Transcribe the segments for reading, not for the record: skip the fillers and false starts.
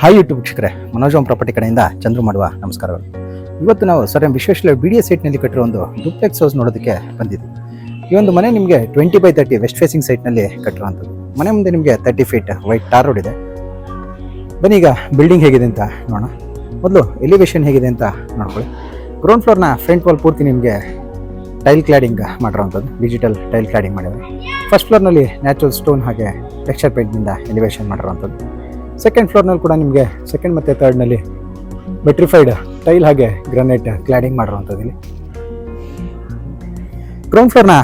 Hi YouTube ವೀಕ್ಷಕರೇ, Manoj property ಕಡೆಯಿಂದ ಚಂದ್ರು ಮಾಡುವ ನಮಸ್ಕಾರಗಳು. ಇವತ್ತು ನಾವು ಸರ್ ವಿಶ್ವೇಶ್ವರ BDA ಸೈಟ್ನಲ್ಲಿ ಕಟ್ಟಿರೋ ಒಂದು ಡೂಪ್ಲೆಕ್ಸ್ ಹೌಸ್ ನೋಡೋದಕ್ಕೆ ಬಂದಿದ್ವಿ. ಈ ಒಂದು ಮನೆ ನಿಮಗೆ 20x30 ವೆಸ್ಟ್ ಫೇಸಿಂಗ್ ಸೈಟ್ನಲ್ಲಿ ಕಟ್ಟಿರುವಂಥದ್ದು. ಮನೆ ಮುಂದೆ ನಿಮಗೆ 30 ಫೀಟ್ ವೈಟ್ ಟಾರ್ ರೋಡ್ ಇದೆ. ಬನ್ನಿ ಈಗ ಬಿಲ್ಡಿಂಗ್ ಹೇಗಿದೆ ಅಂತ ನೋಡೋಣ. ಮೊದಲು ಎಲಿವೇಶನ್ ಹೇಗಿದೆ ಅಂತ ನೋಡ್ಕೊಳ್ಳಿ. ಗ್ರೌಂಡ್ ಫ್ಲೋರ್ನ ಫ್ರಂಟ್ ವಾಲ್ ಪೂರ್ತಿ ನಿಮಗೆ ಟೈಲ್ ಕ್ಲಾಡಿಂಗ್ ಮಾಡಿರೋವಂಥದ್ದು, ಡಿಜಿಟಲ್ ಟೈಲ್ ಕ್ಲಾಡಿಂಗ್ ಮಾಡಿದ್ದಾರೆ. ಫಸ್ಟ್ ಫ್ಲೋರ್ನಲ್ಲಿ ನ್ಯಾಚುರಲ್ ಸ್ಟೋನ್ ಹಾಗೆ ಟೆಕ್ಸ್ಚರ್ ಪೇಂಟ್ನಿಂದ ಎಲಿವೇಶನ್ ಮಾಡಿರೋವಂಥದ್ದು. ಸೆಕೆಂಡ್ ಫ್ಲೋರ್ನಲ್ಲಿ ಕೂಡ ನಿಮಗೆ ಸೆಕೆಂಡ್ ಮತ್ತು ಥರ್ಡ್ನಲ್ಲಿ ಮೆಟ್ರಿಫೈಡ್ ಟೈಲ್ ಹಾಗೆ ಗ್ರಾನೈಟ್ ಕ್ಲಾಡಿಂಗ್ ಮಾಡಿರುವಂಥದ್ದು. ಇಲ್ಲಿ ಗ್ರೌಂಡ್ ಫ್ಲೋರ್ನ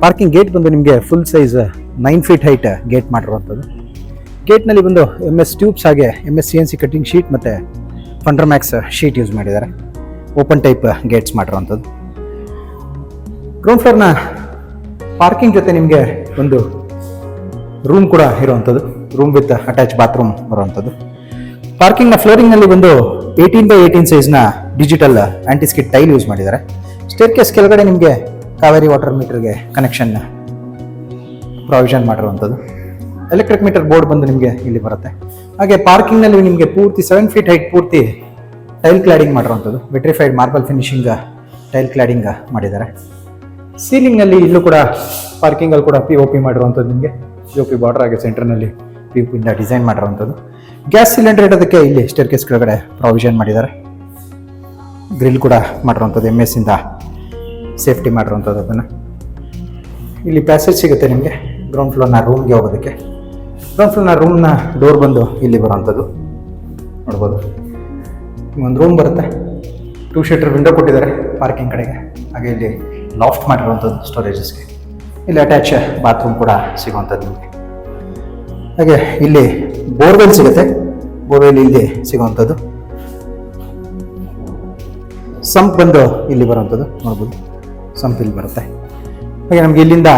ಪಾರ್ಕಿಂಗ್ ಗೇಟ್ ಬಂದು ನಿಮಗೆ full size 9 feet height gate ಮಾಡಿರುವಂಥದ್ದು. ಗೇಟ್ನಲ್ಲಿ ಬಂದು MS ಟ್ಯೂಬ್ಸ್ ಹಾಗೆ MS CNC ಕಟ್ಟಿಂಗ್ ಶೀಟ್ ಮತ್ತು ಫಂಡರ್ ಮ್ಯಾಕ್ಸ್ ಶೀಟ್ ಯೂಸ್ ಮಾಡಿದ್ದಾರೆ. ಓಪನ್ ಟೈಪ್ ಗೇಟ್ಸ್ ಮಾಡಿರುವಂಥದ್ದು. ಗ್ರೌಂಡ್ ಫ್ಲೋರ್ನ ಪಾರ್ಕಿಂಗ್ ಜೊತೆ ನಿಮಗೆ ಒಂದು ರೂಮ್ ಕೂಡ ಇರುವಂಥದ್ದು, ರೂಮ್ ವಿತ್ ಅಟ್ಯಾಚ್ ಬಾತ್ರೂಮ್ ಬರುವಂಥದ್ದು. ಪಾರ್ಕಿಂಗ್ನ ಫ್ಲೋರಿಂಗ್ನಲ್ಲಿ ಬಂದು 18x18 ಸೈಜ್ನ ಡಿಜಿಟಲ್ ಆಂಟಿಸ್ಕಿಡ್ ಟೈಲ್ ಯೂಸ್ ಮಾಡಿದ್ದಾರೆ. ಸ್ಟೇರ್ ಕೇಸ್ ಕೆಳಗಡೆ ನಿಮಗೆ ಕಾವೇರಿ ವಾಟರ್ ಮೀಟರ್ಗೆ ಕನೆಕ್ಷನ್ ಪ್ರಾವಿಷನ್ ಮಾಡಿರುವಂಥದ್ದು. ಎಲೆಕ್ಟ್ರಿಕ್ ಮೀಟರ್ ಬೋರ್ಡ್ ಬಂದು ನಿಮಗೆ ಇಲ್ಲಿ ಬರುತ್ತೆ. ಹಾಗೆ ಪಾರ್ಕಿಂಗ್ನಲ್ಲಿ ನಿಮಗೆ ಪೂರ್ತಿ 7 ಫೀಟ್ ಹೈಟ್ ಪೂರ್ತಿ ಟೈಲ್ ಕ್ಲಾಡಿಂಗ್ ಮಾಡಿರುವಂಥದ್ದು. Vitrified marble finishing tile cladding ಮಾಡಿದ್ದಾರೆ. ಸೀಲಿಂಗ್ನಲ್ಲಿ ಇಲ್ಲೂ ಕೂಡ ಪಾರ್ಕಿಂಗಲ್ಲಿ ಕೂಡ POP ಮಾಡಿರುವಂಥದ್ದು. ನಿಮಗೆ POP ಬಾರ್ಡರ್ ಹಾಗೆ ಸೆಂಟರ್ನಲ್ಲಿ POP ಇಂದ ಡಿಸೈನ್ ಮಾಡಿರುವಂಥದ್ದು. ಗ್ಯಾಸ್ ಸಿಲಿಂಡರ್ ಇಡೋದಕ್ಕೆ ಇಲ್ಲಿ ಸ್ಟೇರ್ ಕೇಸ್ ಕೆಳಗಡೆ ಪ್ರಾವಿಷನ್ ಮಾಡಿದ್ದಾರೆ. ಗ್ರಿಲ್ ಕೂಡ ಮಾಡಿರುವಂಥದ್ದು, MS ಇಂದ ಸೇಫ್ಟಿ ಮಾಡಿರುವಂಥದ್ದು. ಅದನ್ನು ಇಲ್ಲಿ ಪ್ಯಾಸೇಜ್ ಸಿಗುತ್ತೆ ನಿಮಗೆ ಗ್ರೌಂಡ್ ಫ್ಲೋರ್ನ ರೂಮ್ಗೆ ಹೋಗೋದಕ್ಕೆ. ಗ್ರೌಂಡ್ ಫ್ಲೋರ್ನ ರೂಮ್ನ ಡೋರ್ ಬಂದು ಇಲ್ಲಿ ಬರುವಂಥದ್ದು ನೋಡ್ಬೋದು. ಒಂದು ರೂಮ್ ಬರುತ್ತೆ, 2 ಶೀಟರ್ ವಿಂಡೋ ಕೊಟ್ಟಿದ್ದಾರೆ ಪಾರ್ಕಿಂಗ್ ಕಡೆಗೆ. ಹಾಗೆ ಇಲ್ಲಿ ಲಾಫ್ಟ್ ಮಾಡಿರುವಂಥದ್ದು ಸ್ಟೋರೇಜಸ್ಗೆ. ಇಲ್ಲಿ ಅಟ್ಯಾಚ್ ಬಾತ್ರೂಮ್ ಕೂಡ ಸಿಗುವಂಥದ್ದು ನಿಮಗೆ. ಹಾಗೆ ಇಲ್ಲಿ ಬೋರ್ವೆಲ್ ಸಿಗುತ್ತೆ, ಬೋರ್ವೆಲ್ ಇಲ್ಲಿ ಸಿಗುವಂಥದ್ದು. ಸಂಪ್ ಬಂದು ಇಲ್ಲಿ ಬರುವಂಥದ್ದು ನೋಡ್ಬೋದು, ಸಂಪ್ ಇಲ್ಲಿ ಬರುತ್ತೆ. ಹಾಗೆ ನಮಗೆ ಇಲ್ಲಿಂದ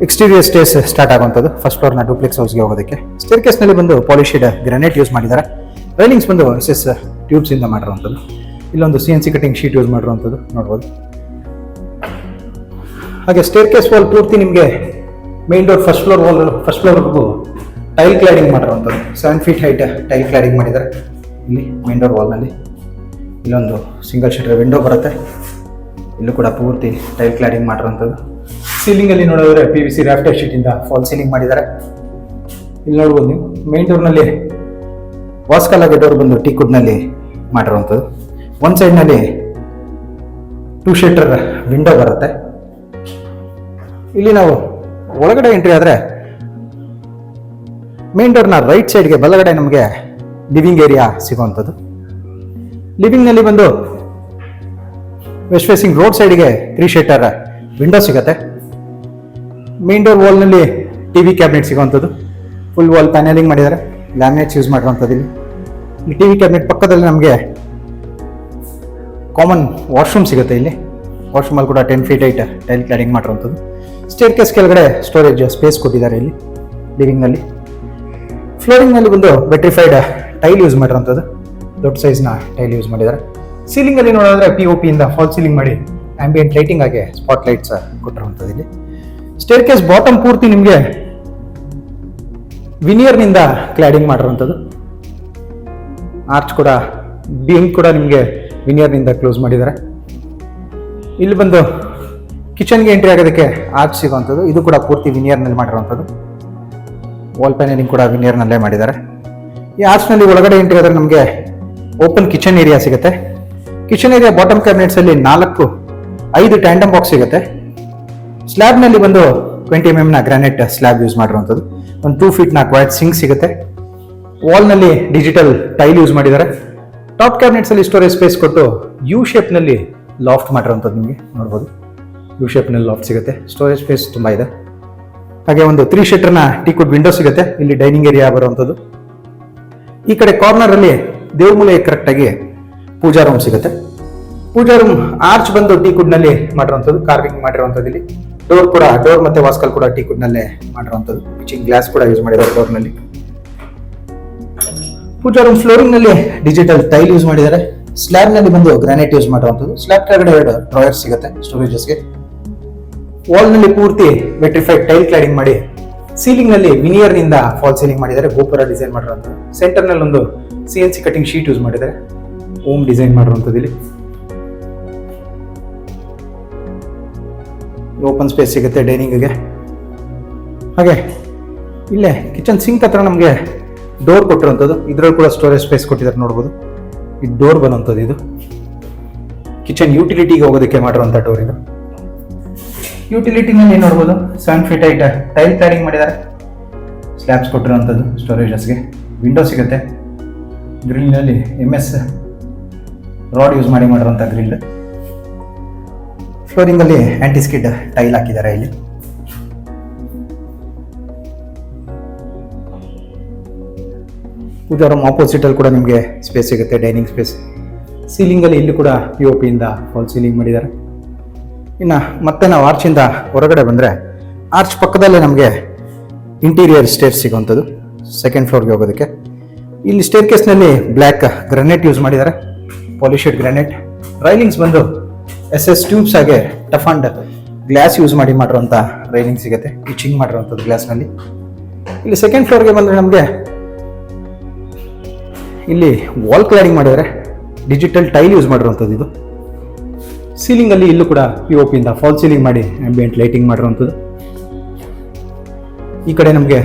ಎಕ್ಸ್ಟೀರಿಯರ್ ಸ್ಟೇರ್ಸ್ ಸ್ಟಾರ್ಟ್ ಆಗುವಂಥದ್ದು ಫಸ್ಟ್ ಫ್ಲೋರ್ನ ಡೂಪ್ಲೆಕ್ಸ್ ಹೌಸ್ಗೆ ಹೋಗೋದಕ್ಕೆ. ಸ್ಟೇರ್ ಕೇಸ್ನಲ್ಲಿ ಬಂದು ಪಾಲಿಶಿಡ್ ಗ್ರಾನೈಟ್ ಯೂಸ್ ಮಾಡಿದ್ದಾರೆ. ರೈಲಿಂಗ್ಸ್ ಬಂದು SS ಟ್ಯೂಬ್ಸ್ ಇಂದ ಮಾಡಿರುವಂಥದ್ದು. ಇಲ್ಲೊಂದು CNC ಕಟಿಂಗ್ ಶೀಟ್ ಯೂಸ್ ಮಾಡಿರುವಂಥದ್ದು ನೋಡ್ಬೋದು. ಹಾಗೆ ಸ್ಟೇರ್ ಕೇಸ್ ವಾಲ್ ಪೂರ್ತಿ ನಿಮಗೆ ಮೇನ್ ಡೋರ್ ಫಸ್ಟ್ ಫ್ಲೋರ್ವರೆಗೂ ಟೈಲ್ ಕ್ಲಾಡಿಂಗ್ ಮಾಡಿರುವಂಥದ್ದು. 7 ಫೀಟ್ ಹೈಟ್ ಟೈಲ್ ಕ್ಲಾಡಿಂಗ್ ಮಾಡಿದ್ದಾರೆ. ಇಲ್ಲಿ ಮೇನ್ ಡೋರ್ ವಾಲ್ನಲ್ಲಿ ಇಲ್ಲೊಂದು ಸಿಂಗಲ್ ಶೀಟರ್ ವಿಂಡೋ ಬರುತ್ತೆ. ಇಲ್ಲೂ ಕೂಡ ಪೂರ್ತಿ ಟೈಲ್ ಕ್ಲಾಡಿಂಗ್ ಮಾಡಿರುವಂಥದ್ದು. ಸೀಲಿಂಗಲ್ಲಿ ನೋಡಿದ್ರೆ PVC ರಾಫ್ಟರ್ ಶೀಟಿಂದ ಫಾಲ್ ಸೀಲಿಂಗ್ ಮಾಡಿದ್ದಾರೆ. ಇಲ್ಲಿ ನೋಡ್ಬೋದು ನೀವು ಮೇನ್ ಡೋರ್ನಲ್ಲಿ ವಾಸ್ಕಲ್ ಆಗಿ ಡೋರ್ ಬಂದು ಟೀಕುಡ್ನಲ್ಲಿ ಮಾಡಿರುವಂಥದ್ದು. ಒಂದು ಸೈಡ್ನಲ್ಲಿ 2 ಶೀಟರ್ ವಿಂಡೋ ಬರುತ್ತೆ. ಇಲ್ಲಿ ನಾವು ಒಳಗಡೆ ಎಂಟ್ರಿ ಆದರೆ ಮೇನ್ ಡೋರ್ನ ರೈಟ್ ಸೈಡ್ಗೆ ಬಲಗಡೆ ನಮಗೆ ಲಿವಿಂಗ್ ಏರಿಯಾ ಸಿಗುವಂಥದ್ದು. ಲಿವಿಂಗ್ನಲ್ಲಿ ಬಂದು ವೆಸ್ಟ್ ಫೇಸಿಂಗ್ ರೋಡ್ ಸೈಡ್ಗೆ 3 ಶೀಟರ್ ವಿಂಡೋ ಸಿಗುತ್ತೆ. ಮೇನ್ ಡೋರ್ ವಾಲ್ನಲ್ಲಿ TV ಕ್ಯಾಬಿನೆಟ್ ಸಿಗುವಂಥದ್ದು. ಫುಲ್ ವಾಲ್ ಪ್ಯಾನಲಿಂಗ್ ಮಾಡಿದ್ದಾರೆ, ಲ್ಯಾಮಿನೇಟ್ಸ್ ಯೂಸ್ ಮಾಡಿರುವಂಥದ್ದು. ಇಲ್ಲಿ TV ಕ್ಯಾಬಿನೆಟ್ ಪಕ್ಕದಲ್ಲಿ ನಮಗೆ ಕಾಮನ್ ವಾಶ್ರೂಮ್ ಸಿಗುತ್ತೆ. ಇಲ್ಲಿ ವಾಶ್ರೂಮಲ್ಲಿ ಕೂಡ 10 ಫೀಟ್ ಹೈಟ್ ಟೈಲ್ ಕ್ಲಾಡಿಂಗ್ ಮಾಡಿರುವಂಥದ್ದು. ಸ್ಟೇರ್ ಕೇಸ್ ಕೆಳಗಡೆ ಸ್ಟೋರೇಜ್ ಸ್ಪೇಸ್ ಕೊಟ್ಟಿದ್ದಾರೆ ಇಲ್ಲಿ ಲಿವಿಂಗ್ನಲ್ಲಿ. ಫ್ಲೋರಿಂಗ್ನಲ್ಲಿ ಬಂದು ವೆಟ್ರಿಫೈಡ್ ಟೈಲ್ ಯೂಸ್ ಮಾಡಿರೋಂಥದ್ದು, ದೊಡ್ಡ ಸೈಜ್ನ ಟೈಲ್ ಯೂಸ್ ಮಾಡಿದ್ದಾರೆ. ಸೀಲಿಂಗಲ್ಲಿ ನೋಡಿದ್ರೆ POP ಇಂದ ಫಾಲ್ ಸೀಲಿಂಗ್ ಮಾಡಿ ಆಂಬಿಯಂಟ್ ಲೈಟಿಂಗ್ ಆಗಿ ಸ್ಪಾಟ್ ಲೈಟ್ಸ್ ಕೊಟ್ಟಿರುವಂಥದ್ದು. ಇಲ್ಲಿ ಸ್ಟೇರ್ ಕೇಸ್ ಬಾಟಮ್ ಪೂರ್ತಿ ನಿಮಗೆ ವಿನಿಯರ್ನಿಂದ ಕ್ಲಾಡಿಂಗ್ ಮಾಡಿರುವಂಥದ್ದು. ಆರ್ಚ್ ಕೂಡ ಬೀಮ್ ಕೂಡ ನಿಮಗೆ ವಿನಿಯರ್ನಿಂದ ಕ್ಲೋಸ್ ಮಾಡಿದ್ದಾರೆ. ಇಲ್ಲಿ ಬಂದು ಕಿಚನ್ಗೆ ಎಂಟ್ರಿ ಆಗೋದಕ್ಕೆ ಆರ್ಚ್ ಸಿಗುವಂಥದ್ದು. ಇದು ಕೂಡ ಪೂರ್ತಿ ವಿನಿಯರ್ನಲ್ಲಿ ಮಾಡಿರುವಂಥದ್ದು. ವಾಲ್ ಪ್ಯಾನಲಿಂಗ್ ಕೂಡ ವಿನಿಯರ್ನಲ್ಲೇ ಮಾಡಿದ್ದಾರೆ. ಈ ಆರ್ಚ್ನಲ್ಲಿ ಒಳಗಡೆ ಎಂಟ್ರಿ ಆದರೆ ನಮಗೆ ಓಪನ್ ಕಿಚನ್ ಏರಿಯಾ ಸಿಗುತ್ತೆ. ಕಿಚನ್ ಏರಿಯಾ ಬಾಟಮ್ ಕ್ಯಾಬಿನೆಟ್ಸಲ್ಲಿ 5 ಟ್ಯಾಂಡಮ್ ಬಾಕ್ಸ್ ಸಿಗುತ್ತೆ. ಸ್ಲ್ಯಾಬ್ನಲ್ಲಿ ಬಂದು 20 mm ಗ್ರಾನೈಟ್ ಸ್ಲ್ಯಾಬ್ ಯೂಸ್ ಮಾಡಿರುವಂಥದ್ದು. ಒಂದು 2 ಫೀಟ್ನ ಕ್ವೈಟ್ ಸಿಂಕ್ ಸಿಗುತ್ತೆ. ವಾಲ್ನಲ್ಲಿ ಡಿಜಿಟಲ್ ಟೈಲ್ ಯೂಸ್ ಮಾಡಿದ್ದಾರೆ. ಟಾಪ್ ಕ್ಯಾಬಿನೆಟ್ಸಲ್ಲಿ ಸ್ಟೋರೇಜ್ ಸ್ಪೇಸ್ ಕೊಟ್ಟು U ಶೇಪ್ನಲ್ಲಿ ಲಾಫ್ಟ್ ಮಾಡಿರೋಂಥದ್ದು ನಿಮಗೆ ನೋಡ್ಬೋದು. U ಶೇಪ್ನಲ್ಲಿ ಲಾಫ್ಟ್ ಸಿಗುತ್ತೆ. ಸ್ಟೋರೇಜ್ ಸ್ಪೇಸ್ ತುಂಬ ಇದೆ. ಹಾಗೆ ಒಂದು 3 ಶೀಟರ್ನ ಟೀಕುಡ್ ವಿಂಡೋ ಸಿಗುತ್ತೆ. ಇಲ್ಲಿ ಡೈನಿಂಗ್ ಏರಿಯಾ ಬರುವಂಥದ್ದು. ಈ ಕಡೆ ಕಾರ್ನರಲ್ಲಿ ದೇವ್ರ ಮೂಲೆ ಕರೆಕ್ಟಾಗಿ ಪೂಜಾ ರೂಮ್ ಸಿಗುತ್ತೆ. ಪೂಜಾ ರೂಮ್ ಆರ್ಚ್ ಬಂದು ಟೀಕುಡ್ನಲ್ಲಿ ಮಾಡಿರುವಂಥದ್ದು, ಕಾರ್ವಿಂಗ್ ಮಾಡಿರುವಂಥದ್ದು. ಇಲ್ಲಿ ಡೋರ್ ಮತ್ತೆ ವಾಸ್ಕಲ್ ಕೂಡ ಟೀಕುಡ್ನಲ್ಲೇ ಮಾಡಿರುವಂಥದ್ದು. ಪಿಚಿಂಗ್ ಗ್ಲಾಸ್ ಕೂಡ ಯೂಸ್ ಮಾಡಿದ್ದಾರೆ ಡೋರ್ನಲ್ಲಿ. ಪೂಜಾ ರೂಮ್ ಫ್ಲೋರಿಂಗ್ನಲ್ಲಿ ಡಿಜಿಟಲ್ ಟೈಲ್ ಯೂಸ್ ಮಾಡಿದ್ದಾರೆ. ಸ್ಲ್ಯಾಬ್ನಲ್ಲಿ ಬಂದು ಗ್ರಾನೈಟ್ ಯೂಸ್ ಮಾಡಿರುವಂಥದ್ದು. ಸ್ಲ್ಯಾಬ್ ಕೆಳಗಡೆ 2 ಡ್ರಾಯರ್ಸ್ ಸಿಗುತ್ತೆ ಸ್ಟೋರೇಜಸ್ಗೆ. ವಾಲ್ನಲ್ಲಿ ಪೂರ್ತಿ ವೆಟ್ರಿಫೈಡ್ ಟೈಲ್ ಕ್ಲಾಡಿಂಗ್ ಮಾಡಿ ಸೀಲಿಂಗ್ ನಲ್ಲಿ ವಿನಿಯರ್ ನಿಂದ ಫಾಲ್ ಸೀಲಿಂಗ್ ಮಾಡಿದ್ದಾರೆ, ಗೋಪುರ ಡಿಸೈನ್ ಮಾಡಿರುವಂಥದ್ದು. ಸೆಂಟರ್ ನಲ್ಲಿ ಒಂದು CNC ಕಟಿಂಗ್ ಶೀಟ್ ಯೂಸ್ ಮಾಡಿದ್ದಾರೆ, ಓಮ್ ಡಿಸೈನ್ ಮಾಡಿರುವಂಥದ್ದು. ಇಲ್ಲಿ ಓಪನ್ ಸ್ಪೇಸ್ ಸಿಗುತ್ತೆ ಡೈನಿಂಗ್ಗೆ. ಹಾಗೆ ಇಲ್ಲೇ ಕಿಚನ್ ಸಿಂಕ್ ಹತ್ರ ನಮಗೆ ಡೋರ್ ಕೊಟ್ಟಿರುವಂಥದ್ದು. ಇದರಲ್ಲಿ ಕೂಡ ಸ್ಟೋರೇಜ್ ಸ್ಪೇಸ್ ಕೊಟ್ಟಿದ್ದಾರೆ, ನೋಡ್ಬೋದು. ಇದು ಡೋರ್ ಬರುವಂಥದ್ದು. ಇದು ಕಿಚನ್ ಯುಟಿಲಿಟಿಗೆ ಹೋಗೋದಕ್ಕೆ ಮಾಡಿರುವಂಥ ಡೋರ್. ಇದು ಯುಟಿಲಿಟಿನಲ್ಲಿ ನೋಡ್ಬೋದು 7 feet ಹೈಟ್ ಟೈಲ್ ಕ್ಲಾಡಿಂಗ್ ಮಾಡಿದ್ದಾರೆ. ಸ್ಲ್ಯಾಬ್ಸ್ ಕೊಟ್ಟಿರುವಂಥದ್ದು ಸ್ಟೋರೇಜಸ್ಗೆ. ವಿಂಡೋ ಸಿಗುತ್ತೆ. ಗ್ರಿಲ್ನಲ್ಲಿ MS ರಾಡ್ ಯೂಸ್ ಮಾಡಿರುವಂಥ ಗ್ರಿಲ್. ಫ್ಲೋರಿಂಗಲ್ಲಿ ಆಂಟಿ ಸ್ಕಿಡ್ ಟೈಲ್ ಹಾಕಿದ್ದಾರೆ. ಇಲ್ಲಿ ಪೂಜಾ ರೂಮ್ ಆಪೋಸಿಟ್ ಅಲ್ಲಿ ಕೂಡ ನಿಮಗೆ ಸ್ಪೇಸ್ ಸಿಗುತ್ತೆ, ಡೈನಿಂಗ್ ಸ್ಪೇಸ್. ಸೀಲಿಂಗ್ ಅಲ್ಲಿ ಇಲ್ಲಿ ಕೂಡ POP ಇಂದ ಫಾಲ್ ಸೀಲಿಂಗ್ ಮಾಡಿದ್ದಾರೆ. ಇನ್ನು ಮತ್ತೆ ನಾವು ಆರ್ಚಿಂದ ಹೊರಗಡೆ ಬಂದರೆ, ಆರ್ಚ್ ಪಕ್ಕದಲ್ಲೇ ನಮಗೆ ಇಂಟೀರಿಯರ್ ಸ್ಟೇರ್ಸ್ ಸಿಗುವಂಥದ್ದು ಸೆಕೆಂಡ್ ಫ್ಲೋರ್ಗೆ ಹೋಗೋದಕ್ಕೆ. ಇಲ್ಲಿ ಸ್ಟೇರ್ ಕೇಸ್ನಲ್ಲಿ ಬ್ಲ್ಯಾಕ್ ಗ್ರಾನೈಟ್ ಯೂಸ್ ಮಾಡಿದ್ದಾರೆ, ಪಾಲಿಶೆಡ್ ಗ್ರಾನೈಟ್. ರೈಲಿಂಗ್ಸ್ ಬಂದು SS ಟ್ಯೂಬ್ಸ್ ಹಾಗೆ ಟಫ್ ಅಂಡ್ ಗ್ಲಾಸ್ ಯೂಸ್ ಮಾಡಿರುವಂಥ ರೈಲಿಂಗ್ ಸಿಗುತ್ತೆ, ಟಿಚಿಂಗ್ ಮಾಡಿರುವಂಥದ್ದು ಗ್ಲಾಸ್ನಲ್ಲಿ. ಇಲ್ಲಿ ಸೆಕೆಂಡ್ ಫ್ಲೋರ್ಗೆ ಬಂದರೆ ನಮಗೆ ಇಲ್ಲಿ ವಾಲ್ ಕ್ಲಾಡಿಂಗ್ ಮಾಡಿದ್ದಾರೆ, ಡಿಜಿಟಲ್ ಟೈಲ್ ಯೂಸ್ ಮಾಡಿರುವಂಥದ್ದು. ಇದು ಸೀಲಿಂಗ್ ಅಲ್ಲಿ ಇಲ್ಲೂ ಕೂಡ POP ಇಂದ ಫಾಲ್ ಸೀಲಿಂಗ್ ಮಾಡಿ ಆಂಬಿಯಂಟ್ ಲೈಟಿಂಗ್ ಮಾಡಿರುವಂಥದ್ದು. ಈ ಕಡೆ ನಮಗೆ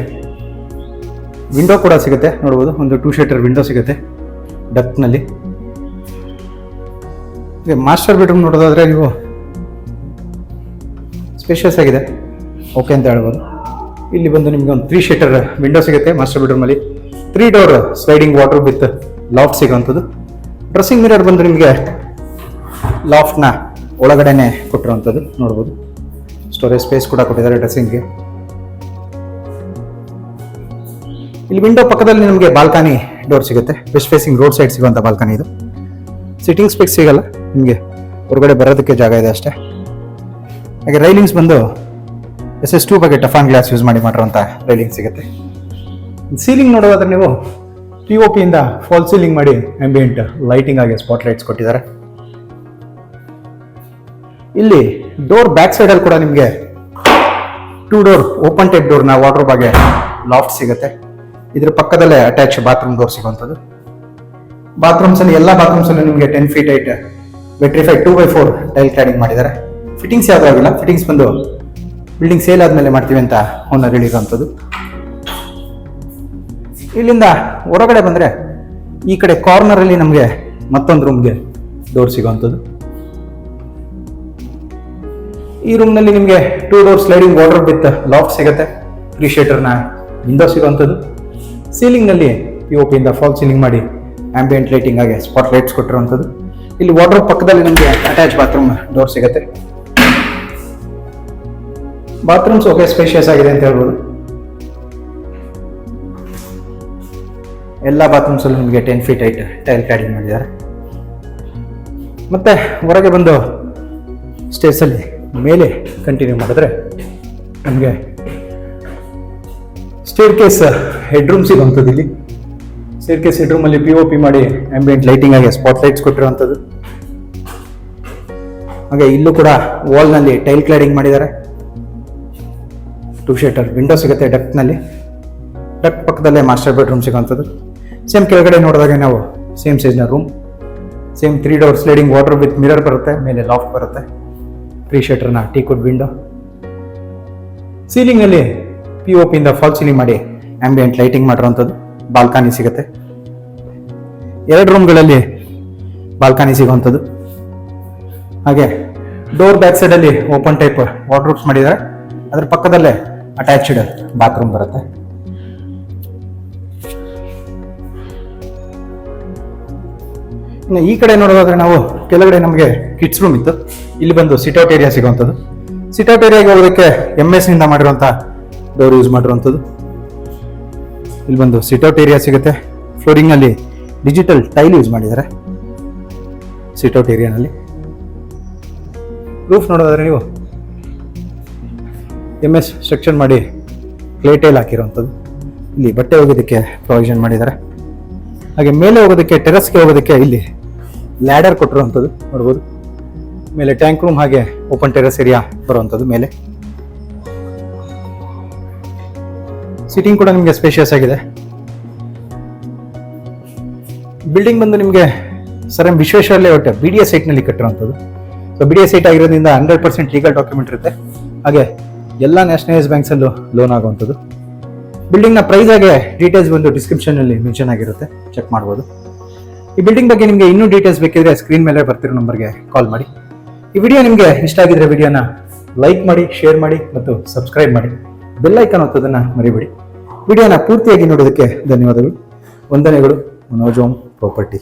ವಿಂಡೋ ಕೂಡ ಸಿಗುತ್ತೆ, ನೋಡ್ಬೋದು. ಒಂದು 2 ಶೇಟರ್ ವಿಂಡೋ ಸಿಗುತ್ತೆ ಡಕ್ನಲ್ಲಿ. ಮಾಸ್ಟರ್ ಬೆಡ್ರೂಮ್ ನೋಡೋದಾದ್ರೆ ನೀವು ಸ್ಪೇಷಿಯಸ್ ಆಗಿದೆ, ಓಕೆ ಅಂತ ಹೇಳ್ಬೋದು. ಇಲ್ಲಿ ಬಂದು ನಿಮಗೆ ಒಂದು 3 ಶೇಟರ್ ವಿಂಡೋ ಸಿಗುತ್ತೆ ಮಾಸ್ಟರ್ ಬೆಡ್ರೂಮಲ್ಲಿ. 3 door sliding wardrobe with loft ಸಿಗೋವಂಥದ್ದು. ಡ್ರೆಸ್ಸಿಂಗ್ ಮಿರರ್ ಬಂದು ನಿಮಗೆ ಲಾಫ್ಟ್ನ ಒಳಗಡೆನೆ ಕೊಟ್ಟಿರುವಂಥದ್ದು, ನೋಡ್ಬೋದು. ಸ್ಟೋರೇಜ್ ಸ್ಪೇಸ್ ಕೂಡ ಕೊಟ್ಟಿದ್ದಾರೆ ಡ್ರೆಸ್ಸಿಂಗ್ಗೆ. ಇಲ್ಲಿ ವಿಂಡೋ ಪಕ್ಕದಲ್ಲಿ ನಮಗೆ ಬಾಲ್ಕನಿ ಡೋರ್ ಸಿಗುತ್ತೆ, ವೆಸ್ಟ್ ಫೇಸಿಂಗ್ ರೋಡ್ ಸೈಡ್ ಸಿಗುವಂಥ ಬಾಲ್ಕನಿ. ಇದು ಸಿಟ್ಟಿಂಗ್ ಸ್ಪೇಸ್ ಸಿಗಲ್ಲ ನಿಮಗೆ, ಹೊರಗಡೆ ಬರೋದಕ್ಕೆ ಜಾಗ ಇದೆ ಅಷ್ಟೇ. ಹಾಗೆ ರೈಲಿಂಗ್ಸ್ ಬಂದು SS ಟ್ಯೂಬ್ ಬಗ್ಗೆ ಟಫಾನ್ ಗ್ಲಾಸ್ ಯೂಸ್ ಮಾಡಿರುವಂಥ ರೈಲಿಂಗ್ ಸಿಗುತ್ತೆ. ಸೀಲಿಂಗ್ ನೋಡೋದಾದ್ರೆ ನೀವು POP ಇಂದ ಫಾಲ್ ಸೀಲಿಂಗ್ ಮಾಡಿ ಆಂಬಿಯಂಟ್ ಲೈಟಿಂಗ್ ಆಗಿ ಸ್ಪಾಟ್ ಲೈಟ್ಸ್ ಕೊಟ್ಟಿದ್ದಾರೆ. ಇಲ್ಲಿ ಡೋರ್ ಬ್ಯಾಕ್ ಸೈಡ್ ಅಲ್ಲಿ ಕೂಡ ನಿಮಗೆ 2 ಡೋರ್ ಓಪನ್ ಟೈಪ್ ಡೋರ್ನ ವಾರ್ಡ್ರೋಬ್ ಆಗಿ ಲಾಫ್ಟ್ ಸಿಗುತ್ತೆ. ಇದ್ರ ಪಕ್ಕದಲ್ಲೇ ಅಟ್ಯಾಚ್ ಬಾತ್ರೂಮ್ ಡೋರ್ ಸಿಗುವಂಥದ್ದು. ಬಾತ್ರೂಮ್ಸ್ ಅಲ್ಲಿ ಎಲ್ಲ ಬಾತ್ರೂಮ್ಸ್ ಅಲ್ಲಿ ನಿಮಗೆ 10 feet height vitrify 2x4 tile cladding ಮಾಡಿದ್ದಾರೆ. ಫಿಟ್ಟಿಂಗ್ಸ್ ಯಾವುದೂ ಆಗಿಲ್ಲ. ಫಿಟ್ಟಿಂಗ್ಸ್ ಬಂದು ಬಿಲ್ಡಿಂಗ್ ಸೇಲ್ ಆದ್ಮೇಲೆ ಮಾಡ್ತೀವಿ ಅಂತ ಓನರ್ ಹೇಳಿರುವಂಥದ್ದು. ಇಲ್ಲಿಂದ ಹೊರಗಡೆ ಬಂದರೆ ಈ ಕಡೆ ಕಾರ್ನರ್ ಅಲ್ಲಿ ನಮಗೆ ಮತ್ತೊಂದು ರೂಮ್ಗೆ ಡೋರ್ ಸಿಗುವಂಥದ್ದು. ಈ ರೂಮ್ನಲ್ಲಿ ನಿಮಗೆ 2 door sliding wardrobe with loft ಸಿಗುತ್ತೆ. 3 ಶೇಟರ್ನ ವಿಂಡೋ ಸಿಗುವಂಥದ್ದು. ಸೀಲಿಂಗ್ನಲ್ಲಿ POP ಇಂದ ಫಾಲ್ ಸೀಲಿಂಗ್ ಮಾಡಿ ಆಂಬಿಯಂಟ್ ಲೈಟಿಂಗ್ ಆಗಿ ಸ್ಪಾಟ್ ಲೈಟ್ಸ್ ಕೊಟ್ಟಿರುವಂಥದ್ದು. ಇಲ್ಲಿ ವಾರ್ಡ್ರೋಬ್ ಪಕ್ಕದಲ್ಲಿ ನಮಗೆ ಅಟ್ಯಾಚ್ ಬಾತ್ರೂಮ್ ಡೋರ್ ಸಿಗುತ್ತೆ. ಬಾತ್ರೂಮ್ಸ್ ಓಕೆ ಸ್ಪೇಷಿಯಸ್ ಆಗಿದೆ ಅಂತ ಹೇಳ್ಬೋದು. ಎಲ್ಲ ಬಾತ್ರೂಮ್ಸ್ ಅಲ್ಲಿ ನಿಮಗೆ 10 feet ಹೈಟ್ ಟೈಲ್ ಕ್ಲಾಡಿಂಗ್ ಮಾಡಿದ್ದಾರೆ. ಮತ್ತೆ ಹೊರಗೆ ಬಂದು ಸ್ಟೇರ್ಸ್ ಅಲ್ಲಿ ಮೇಲೆ ಕಂಟಿನ್ಯೂ ಮಾಡಿದ್ರೆ ನಮಗೆ ಸ್ಟೇರ್ ಕೇಸ್ ಹೆಡ್ ರೂಮ್ ಸಿಗುವಂಥದ್ದು. ಇಲ್ಲಿ ಸ್ಟೇರ್ ಕೇಸ್ ಹೆಡ್ ರೂಮ್ ಅಲ್ಲಿ POP ಮಾಡಿ ಆಂಬಿಯಂಟ್ ಲೈಟಿಂಗ್ ಆಗಿ ಸ್ಪಾಟ್ ಲೈಟ್ಸ್ ಕೊಟ್ಟಿರುವಂಥದ್ದು. ಹಾಗೆ ಇಲ್ಲೂ ಕೂಡ ವಾಲ್ ನಲ್ಲಿ ಟೈಲ್ ಕ್ಲಾಡಿಂಗ್ ಮಾಡಿದ್ದಾರೆ. 2 ಶೇಟರ್ ವಿಂಡೋ ಸಿಗುತ್ತೆ ಡಕ್ನಲ್ಲಿ. ಡಕ್ ಪಕ್ಕದಲ್ಲೇ ಮಾಸ್ಟರ್ ಬೆಡ್ರೂಮ್ ಸಿಗುವಂಥದ್ದು. ಸೇಮ್ ಕೆಳಗಡೆ ನೋಡಿದಾಗ ನಾವು ಸೇಮ್ ಸೈಜ್ನ room, same 3 door sliding wardrobe with mirror ಬರುತ್ತೆ, ಮೇಲೆ ಲಾಫ್ಟ್ ಬರುತ್ತೆ. 3 ಶೇಟರ್ನ ಟೀಕುಡ್ ವಿಂಡೋ. ಸೀಲಿಂಗ್ ಅಲ್ಲಿ POP ಇಂದ ಫಾಲ್ ಸೀಲಿಂಗ್ ಮಾಡಿ ಆಂಬಿಯಂಟ್ ಲೈಟಿಂಗ್ ಮಾಡಿರುವಂಥದ್ದು. ಬಾಲ್ಕನಿ ಸಿಗುತ್ತೆ. 2 ರೂಮ್ಗಳಲ್ಲಿ ಬಾಲ್ಕನಿ ಸಿಗುವಂಥದ್ದು. ಹಾಗೆ ಡೋರ್ ಬ್ಯಾಕ್ ಸೈಡ್ ಅಲ್ಲಿ ಓಪನ್ ಟೈಪ್ ವಾರ್ಡ್ರೋಬ್ಸ್ ಮಾಡಿದ್ದಾರೆ. ಅದ್ರ ಪಕ್ಕದಲ್ಲೇ ಅಟ್ಯಾಚ್ಡ್ ಬಾತ್ರೂಮ್ ಬರುತ್ತೆ. ಇನ್ನು ಈ ಕಡೆ ನೋಡೋದಾದ್ರೆ ನಾವು ಕೆಳಗಡೆ ನಮಗೆ ಕಿಡ್ಸ್ ರೂಮ್ ಇತ್ತು. ಇಲ್ಲಿ ಬಂದು ಸಿಟ್ಔಟ್ ಏರಿಯಾ ಸಿಗುವಂಥದ್ದು. ಸಿಟ್ಔಟ್ ಏರಿಯಾಗೆ ಹೋಗೋದಕ್ಕೆ MS ನಿಂದ ಮಾಡಿರುವಂಥ ಡೋರ್ ಯೂಸ್ ಮಾಡಿರುವಂಥದ್ದು. ಇಲ್ಲಿ ಬಂದು ಸಿಟ್ಔಟ್ ಏರಿಯಾ ಸಿಗುತ್ತೆ. ಫ್ಲೋರಿಂಗ್ ಅಲ್ಲಿ ಡಿಜಿಟಲ್ ಟೈಲ್ ಯೂಸ್ ಮಾಡಿದ್ದಾರೆ ಸಿಟ್ಔಟ್ ಏರಿಯಾನಲ್ಲಿ. ರೂಫ್ ನೋಡೋದಾದ್ರೆ ನೀವು MS ಸ್ಟ್ರಕ್ಚರ್ ಮಾಡಿ ಕ್ಲೇ ಟೈಲ್ ಹಾಕಿರುವಂಥದ್ದು. ಇಲ್ಲಿ ಬಟ್ಟೆ ಹೋಗೋದಕ್ಕೆ ಪ್ರೊವಿಷನ್ ಮಾಡಿದ್ದಾರೆ. ಹಾಗೆ ಮೇಲೆ ಹೋಗೋದಕ್ಕೆ ಟೆರಸ್ಗೆ ಹೋಗೋದಕ್ಕೆ ಇಲ್ಲಿ ಲ್ಯಾಡರ್ ಕೊಟ್ಟಿರುವಂಥದ್ದು ನೋಡ್ಬೋದು. ಮೇಲೆ ಟ್ಯಾಂಕ್ ರೂಮ್ ಹಾಗೆ ಓಪನ್ ಟೆರಸ್ ಏರಿಯಾ ಬರುವಂಥದ್ದು ಮೇಲೆ. ಸಿಟಿಂಗ್ ಕೂಡ ನಿಮಗೆ ಸ್ಪೇಷಿಯಸ್ ಆಗಿದೆ. ಬಿಲ್ಡಿಂಗ್ ಬಂದು ನಿಮಗೆ sir M Vishweshwara layout BDA ಸೈಟ್ನಲ್ಲಿ ಕಟ್ಟಿರುವಂಥದ್ದು. ಸೊ BDA ಸೈಟ್ ಆಗಿರೋದ್ರಿಂದ 100% ಲೀಗಲ್ ಡಾಕ್ಯುಮೆಂಟ್ ಇರುತ್ತೆ. ಹಾಗೆ ಎಲ್ಲ ನ್ಯಾಷನಲೈಸ್ ಬ್ಯಾಂಕ್ಸಲ್ಲೂ ಲೋನ್ ಆಗುವಂಥದ್ದು. ಬಿಲ್ಡಿಂಗ್ನ ಪ್ರೈಸ್ ಆಗಿ ಡೀಟೇಲ್ಸ್ ಬಂದು ಡಿಸ್ಕ್ರಿಪ್ಷನಲ್ಲಿ ಮೆನ್ಷನ್ ಆಗಿರುತ್ತೆ, ಚೆಕ್ ಮಾಡ್ಬೋದು. ಈ ಬಿಲ್ಡಿಂಗ್ ಬಗ್ಗೆ ನಿಮಗೆ ಇನ್ನೂ ಡೀಟೇಲ್ಸ್ ಬೇಕಿದ್ರೆ ಸ್ಕ್ರೀನ್ ಮೇಲೆ ಬರ್ತಿರೋ ನಂಬರ್ಗೆ ಕಾಲ್ ಮಾಡಿ. ಈ ವಿಡಿಯೋ ನಿಮಗೆ ಇಷ್ಟ ಆಗಿದ್ರೆ ವಿಡಿಯೋನ ಲೈಕ್ ಮಾಡಿ, ಶೇರ್ ಮಾಡಿ ಮತ್ತು ಸಬ್ಸ್ಕ್ರೈಬ್ ಮಾಡಿ. ಬೆಲ್ ಐಕಾನ್ ಒತ್ತೋದನ್ನ ಮರಿಬೇಡಿ. ವಿಡಿಯೋನ ಪೂರ್ತಿಯಾಗಿ ನೋಡೋದಕ್ಕೆ ಧನ್ಯವಾದಗಳು. ವಂದನೆಗಳು. ಮನೋಜ್ ಓಂ ಪ್ರಾಪರ್ಟಿ.